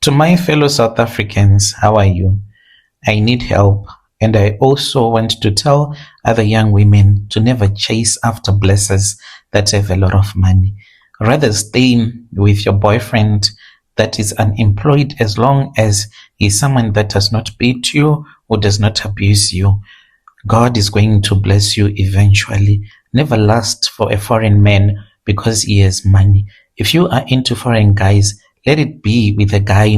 To my fellow South Africans, how are you? I need help. And I also want to tell other young women to never chase after blessers that have a lot of money. Rather stay with your boyfriend that is unemployed as long as he's someone that does not beat you or does not abuse you. God is going to bless you eventually. Never lust for a foreign man because he has money. If you are into foreign guys, let it be with a guy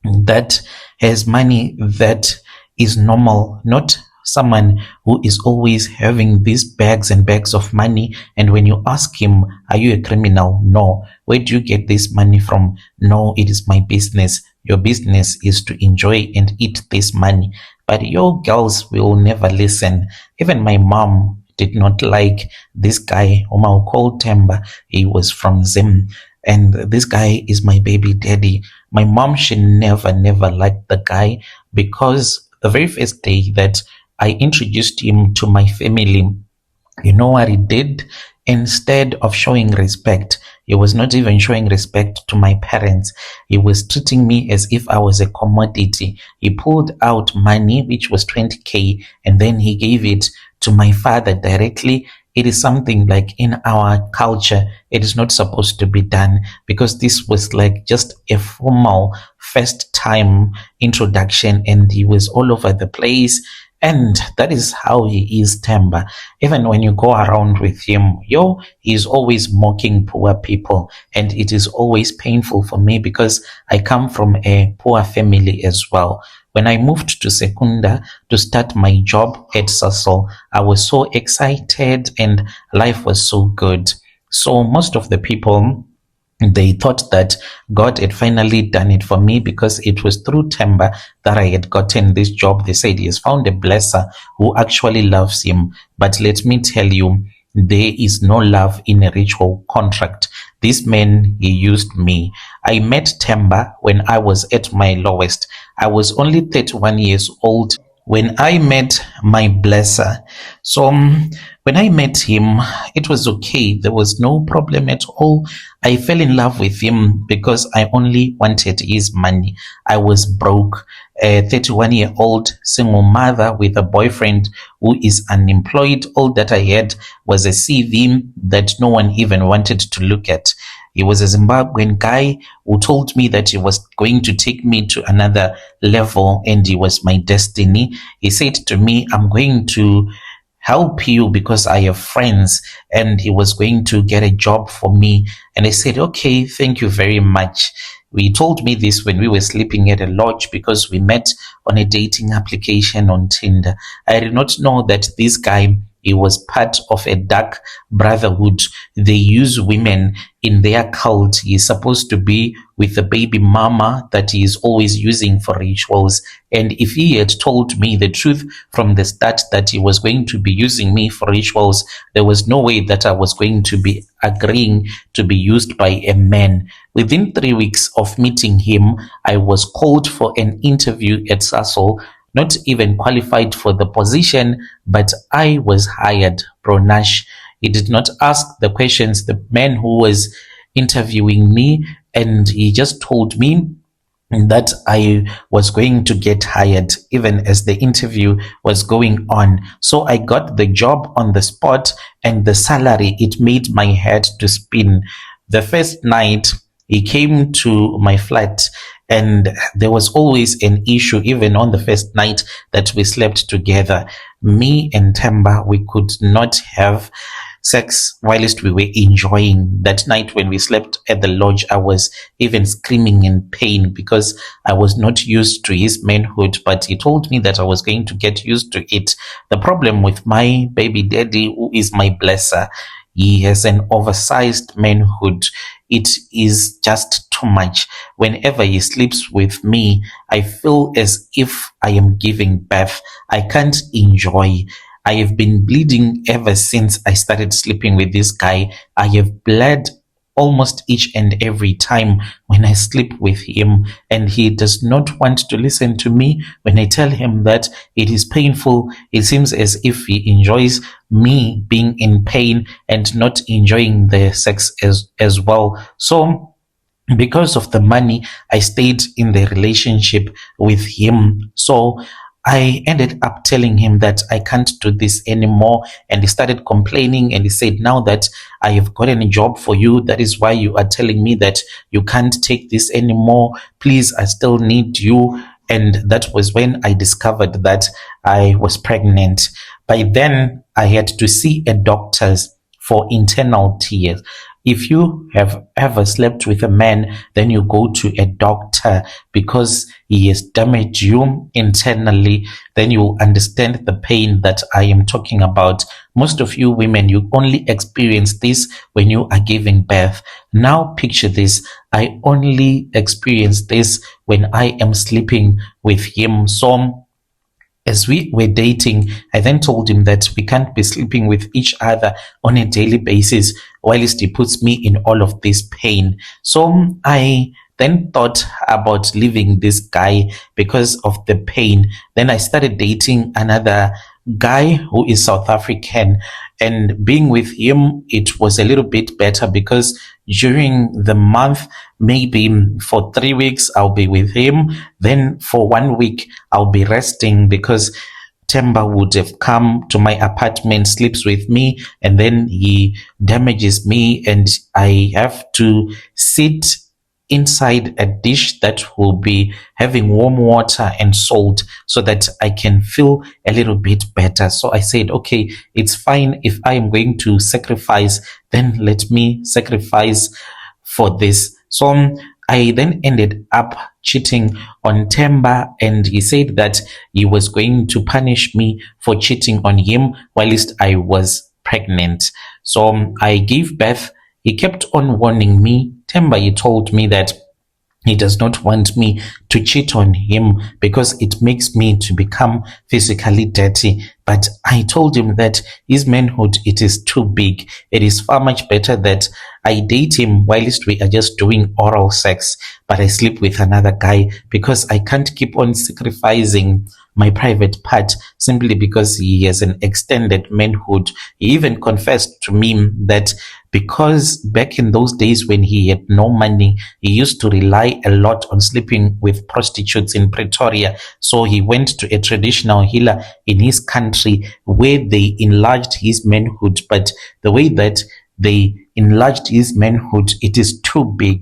that has money that is normal, not someone who is always having these bags and bags of money. And when you ask him, are you a criminal? No. Where do you get this money from? No, it is my business. Your business is to enjoy and eat this money. But your girls will never listen. Even my mom did not like this guy whom I'll call Temba. He was from Zim. And this guy is my baby daddy. My mom, she never liked the guy because the very first day that I introduced him to my family, you know what he did? Instead of showing respect, he was not even showing respect to my parents. He was treating me as if I was a commodity. He pulled out money, which was 20K, and then he gave it to my father directly. It is something like in our culture, it is not supposed to be done because this was like just a formal first time introduction and he was all over the place. And that is how he is, Temba. Even when you go around with him, he's always mocking poor people. And it is always painful for me because I come from a poor family as well. When I moved to Secunda to start my job at Sasol, I was so excited and life was so good. So most of the people, they thought that God had finally done it for me because it was through Temba that I had gotten this job. They said he has found a blesser who actually loves him. But let me tell you, there is no love in a ritual contract. This man, he used me. I met Temba when I was at my lowest. I was only 31 years old when I met my blesser. So when I met him, it was okay. There was no problem at all. I fell in love with him because I only wanted his money. I was broke, a 31-year-old single mother with a boyfriend who is unemployed. All that I had was a CV that no one even wanted to look at. He was a Zimbabwean guy who told me that he was going to take me to another level and he was my destiny. He said to me, I'm going to help you because I have friends, and he was going to get a job for me. And I said, okay, thank you very much. We told me this when we were sleeping at a lodge because we met on a dating application on Tinder. I did not know that this guy, he was part of a dark brotherhood. They use women in their cult. He's supposed to be with the baby mama that he is always using for rituals. And if he had told me the truth from the start that he was going to be using me for rituals, there was no way that I was going to be agreeing to be used by a man. Within 3 weeks of meeting him, I was called for an interview at Sasol. Not even qualified for the position, but I was hired, Bro Nash. He did not ask the questions, the man who was interviewing me, and he just told me that I was going to get hired even as the interview was going on. So I got the job on the spot, and the salary, it made my head to spin. The first night, he came to my flat and there was always an issue, even on the first night that we slept together. Me and Temba, we could not have sex whilst we were enjoying. That night when we slept at the lodge, I was even screaming in pain because I was not used to his manhood, but he told me that I was going to get used to it. The problem with my baby daddy, who is my blesser, he has an oversized manhood. It is just too much. Whenever he sleeps with me, I feel as if I am giving birth. I can't enjoy. I have been bleeding ever since I started sleeping with this guy. I have bled almost each and every time when I sleep with him, and he does not want to listen to me when I tell him that it is painful. It seems as if he enjoys me being in pain and not enjoying the sex as well. So because of the money, I stayed in the relationship with him. So I ended up telling him that I can't do this anymore. And he started complaining and he said, now that I have gotten a job for you, that is why you are telling me that you can't take this anymore. Please, I still need you. And that was when I discovered that I was pregnant. By then, I had to see a doctor for internal tears. If you have ever slept with a man, then you go to a doctor because he has damaged you internally. Then you understand the pain that I am talking about. Most of you women, you only experience this when you are giving birth. Now picture this. I only experience this when I am sleeping with him. So as we were dating, I then told him that we can't be sleeping with each other on a daily basis whilst he puts me in all of this pain. So I then thought about leaving this guy because of the pain. Then I started dating another guy who is South African, and being with him, it was a little bit better because during the month, maybe for 3 weeks, I'll be with him. Then for 1 week, I'll be resting because Temba would have come to my apartment, sleeps with me, and then he damages me, and I have to sit inside a dish that will be having warm water and salt so that I can feel a little bit better. So I said, okay, it's fine if I am going to sacrifice, then let me sacrifice for this. So I then ended up cheating on Temba, and he said that he was going to punish me for cheating on him whilst I was pregnant. So I gave birth. He kept on warning me. Temba, he told me that he does not want me to cheat on him because it makes me to become physically dirty. But I told him that his manhood, it is too big. It is far much better that I date him whilst we are just doing oral sex, but I sleep with another guy because I can't keep on sacrificing my private part simply because he has an extended manhood. He even confessed to me that because back in those days when he had no money, he used to rely a lot on sleeping with prostitutes in Pretoria. So he went to a traditional healer in his country where they enlarged his manhood. But the way that they enlarged his manhood, it is too big.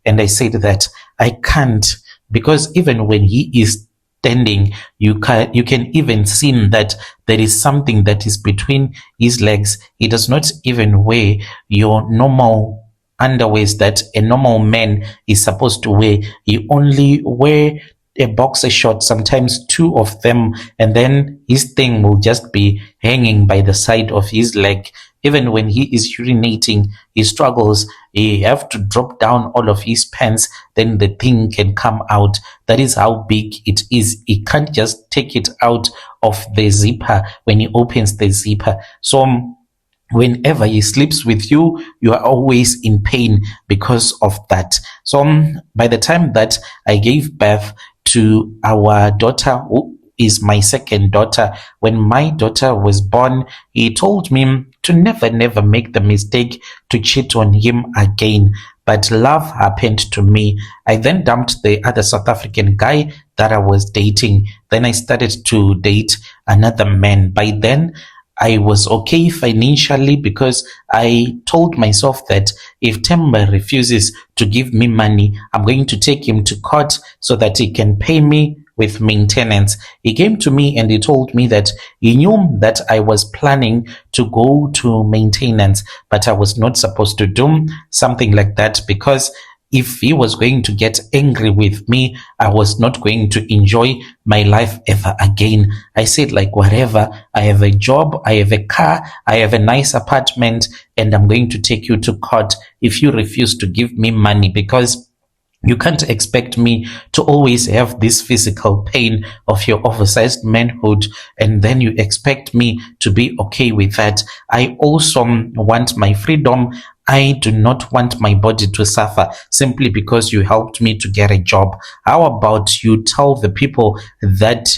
And I said that I can't, because even when he is standing, you can even see that there is something that is between his legs. He does not even wear your normal underwears that a normal man is supposed to wear. He only wear a boxer short, sometimes two of them, and then his thing will just be hanging by the side of his leg. Even when he is urinating, he struggles. He have to drop down all of his pants, then the thing can come out. That is how big it is. He can't just take it out of the zipper when he opens the zipper. So whenever he sleeps with you, you are always in pain because of that. So by the time that I gave birth to our daughter, who is my second daughter, when my daughter was born, he told me to never, never make the mistake to cheat on him again. But love happened to me. I then dumped the other South African guy that I was dating. Then I started to date another man. By then, I was okay financially because I told myself that if Temba refuses to give me money, I'm going to take him to court so that he can pay me with maintenance. He came to me and he told me that he knew that I was planning to go to maintenance, but I was not supposed to do something like that because if he was going to get angry with me, I was not going to enjoy my life ever again. I said, like, whatever, I have a job, I have a car, I have a nice apartment, and I'm going to take you to court if you refuse to give me money, because you can't expect me to always have this physical pain of your oversized manhood, and then you expect me to be okay with that. I also want my freedom. I do not want my body to suffer simply because you helped me to get a job. How about you tell the people that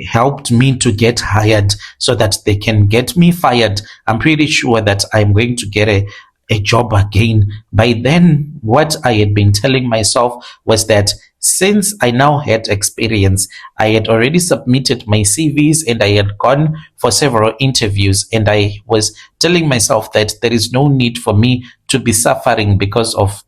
helped me to get hired so that they can get me fired? I'm pretty sure that I'm going to get a job again. By then, what I had been telling myself was that since I now had experience, I had already submitted my CVs and I had gone for several interviews. And I was telling myself that there is no need for me to be suffering because of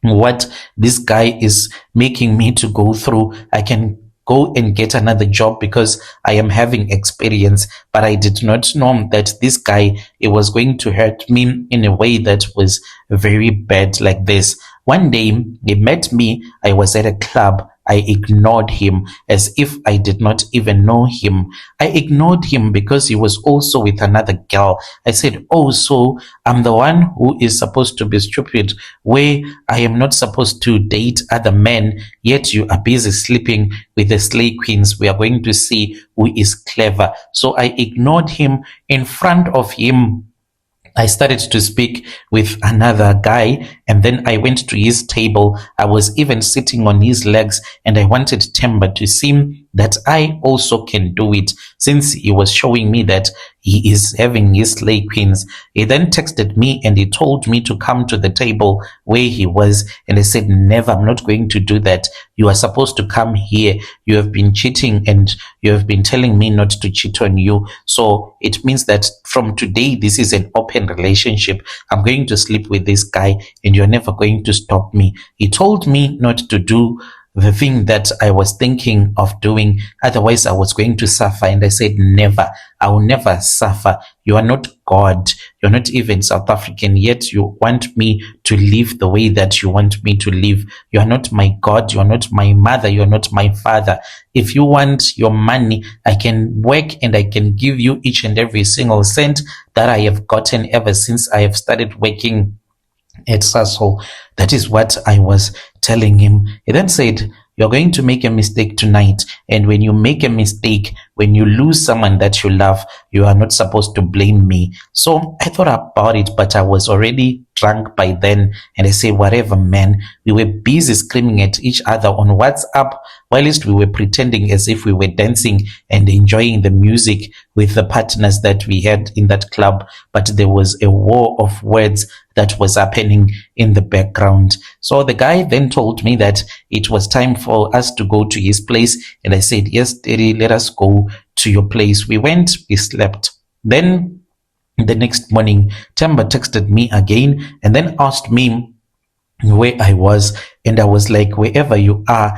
what this guy is making me to go through. I can go and get another job because I am having experience. But I did not know that this guy, it was going to hurt me in a way that was very bad like this. One day he met me. I was at a club. I ignored him as if I did not even know him. I ignored him because he was also with another girl. I said, oh, so I'm the one who is supposed to be stupid, where I am not supposed to date other men, yet you are busy sleeping with the slay queens. We are going to see who is clever. So I ignored him. In front of him, I started to speak with another guy, and then I went to his table. I was even sitting on his legs, and I wanted Temba to see that I also can do it, since he was showing me that he is having his slay queens. He then texted me and he told me to come to the table where he was, and I said, never, I'm not going to do that. You are supposed to come here. You have been cheating and you have been telling me not to cheat on you. So it means that from today, this is an open relationship. I'm going to sleep with this guy and you're never going to stop me. He told me not to do the thing that I was thinking of doing. Otherwise, I was going to suffer. And I said, never. I will never suffer. You are not God. You're not even South African, yet you want me to live the way that you want me to live. You are not my God. You are not my mother. You are not my father. If you want your money, I can work and I can give you each and every single cent that I have gotten ever since I have started working at Sasol. That is what I was telling him. He then said, you're going to make a mistake tonight. And when you make a mistake, when you lose someone that you love, you are not supposed to blame me. So I thought about it, but I was already drunk by then. And I say, whatever, man. We were busy screaming at each other on WhatsApp, whilst we were pretending as if we were dancing and enjoying the music with the partners that we had in that club. But there was a war of words that was happening in the background. So the guy then told me that it was time for us to go to his place. And I said, yes, Daddy, let us go to your place. We went, we slept. Then the next morning, Temba texted me again and then asked me where I was. And I was like, wherever you are,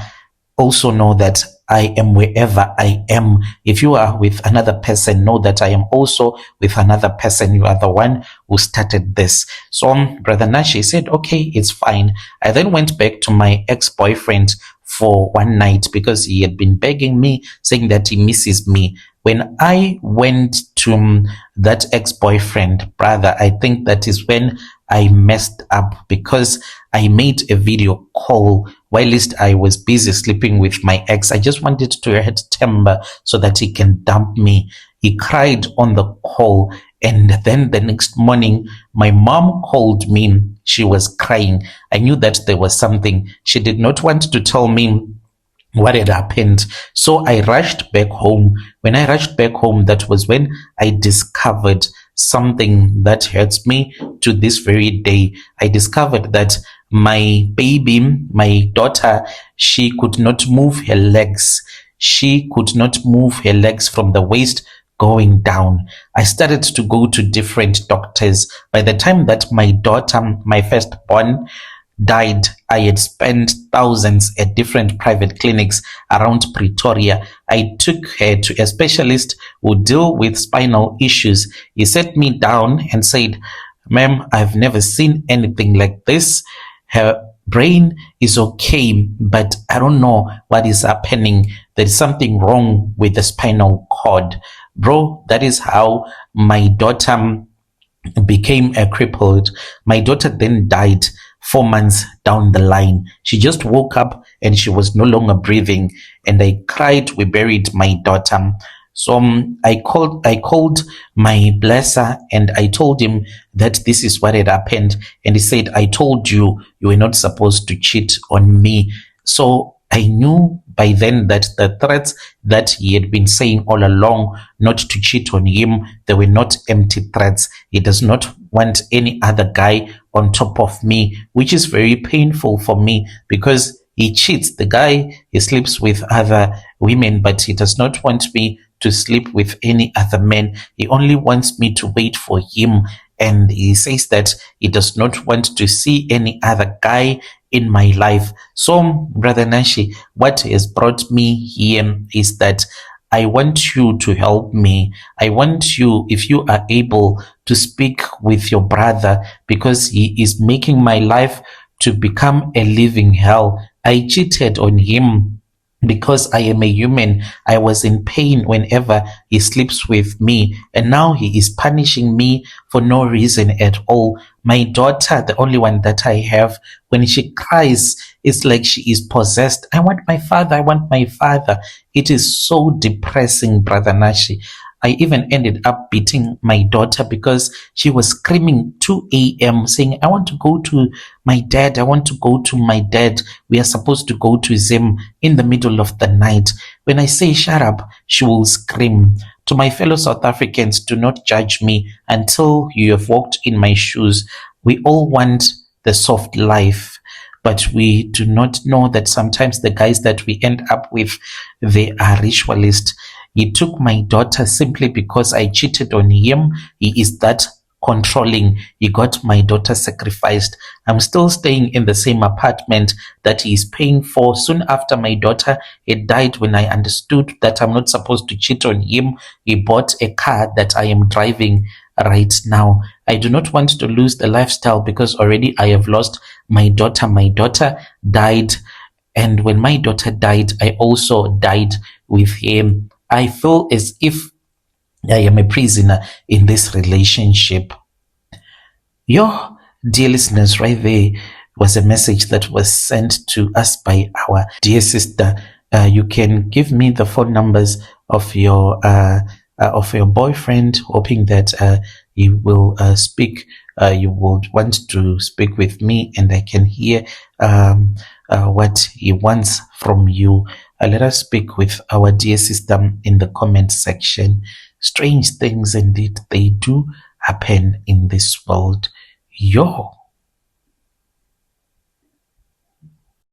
also know that I am wherever I am. If you are with another person, know that I am also with another person. You are the one who started this. So Brother Nashi said, okay, it's fine. I then went back to my ex-boyfriend for one night because he had been begging me, saying that he misses me. When I went to that ex-boyfriend, brother, I think that is when I messed up, because I made a video call whilst I was busy sleeping with my ex. I just wanted to hurt Temba so that he can dump me. He cried on the call. And then the next morning, my mom called me. She was crying. I knew that there was something. She did not want to tell me what had happened. So I rushed back home. When I rushed back home, that was when I discovered something that hurts me to this very day. I discovered that my baby, my daughter, she could not move her legs. She could not move her legs from the waist going down. I started to go to different doctors. By the time that my daughter, my firstborn, died, I had spent thousands at different private clinics around Pretoria. I took her to a specialist who deal with spinal issues. He sat me down and said, ma'am, I've never seen anything like this. Her brain is okay, but I don't know what is happening. There is something wrong with the spinal cord. Bro, that is how my daughter became a crippled. My daughter then died 4 months down the line. She just woke up and she was no longer breathing. And I cried. We buried my daughter. So I called my blesser and I told him that this is what had happened. And he said, I told you, you were not supposed to cheat on me. So I knew by then that the threats that he had been saying all along not to cheat on him, they were not empty threats. He does not want any other guy on top of me, which is very painful for me because he cheats. The guy, he sleeps with other women, but he does not want me to sleep with any other man. He only wants me to wait for him. And he says that he does not want to see any other guy in my life. So, Brother Nashi, what has brought me here is that I want you to help me. I want you, if you are able, to speak with your brother because he is making my life to become a living hell. I cheated on him because I am a human. I was in pain whenever he sleeps with me, and now he is punishing me for no reason at all. My daughter, the only one that I have, when she cries, it's like she is possessed. I want my father. I want my father. It is so depressing, Brother Nashi. I even ended up beating my daughter because she was screaming 2 a.m. saying, I want to go to my dad. I want to go to my dad. We are supposed to go to Zim in the middle of the night. When I say shut up, she will scream. To my fellow South Africans, do not judge me until you have walked in my shoes. We all want the soft life, but we do not know that sometimes the guys that we end up with, they are ritualists. He took my daughter simply because I cheated on him. He is that controlling. He got my daughter sacrificed. I'm still staying in the same apartment that he is paying for. Soon after my daughter had died, when I understood that I'm not supposed to cheat on him, he bought a car that I am driving right now. I do not want to lose the lifestyle because already I have lost my daughter. My daughter died, and when my daughter died, I also died with him. I feel as if I am a prisoner in this relationship. Your dear listeners, right there was a message that was sent to us by our dear sister. You can give me the phone numbers of your boyfriend, hoping that he will speak. You would want to speak with me, and I can hear what he wants from you. Let us speak with our dear sister in the comment section. Strange things indeed they do happen in this world. Yo.